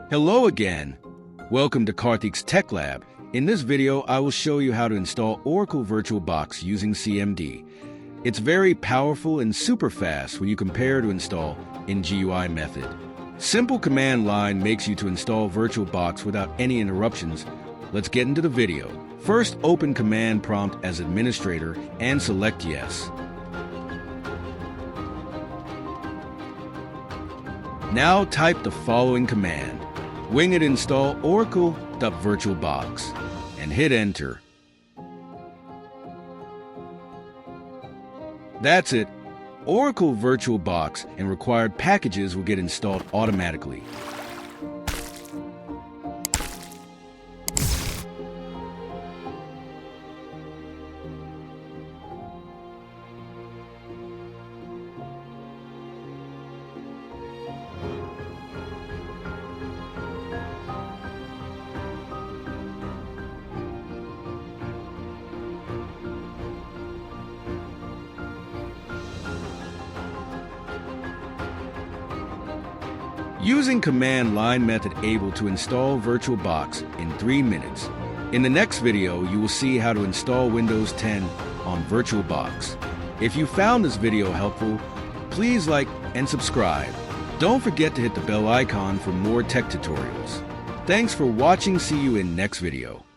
Hello again. Welcome to Karthik's Tech Lab. In this video, I will show you how to install Oracle VirtualBox using CMD. It's very powerful and super fast when you compare to install in GUI method. Simple command line makes you to install VirtualBox without any interruptions. Let's get into the video. First, open command prompt as administrator and select yes. Now type the following command. Wing-it install oracle.virtualbox and hit enter. That's it. Oracle VirtualBox and required packages will get installed automatically. Using command line method able to install VirtualBox in 3 minutes. In the next video, you will see how to install Windows 10 on VirtualBox. If you found this video helpful, please like and subscribe. Don't forget to hit the bell icon for more tech tutorials. Thanks for watching. See you in next video.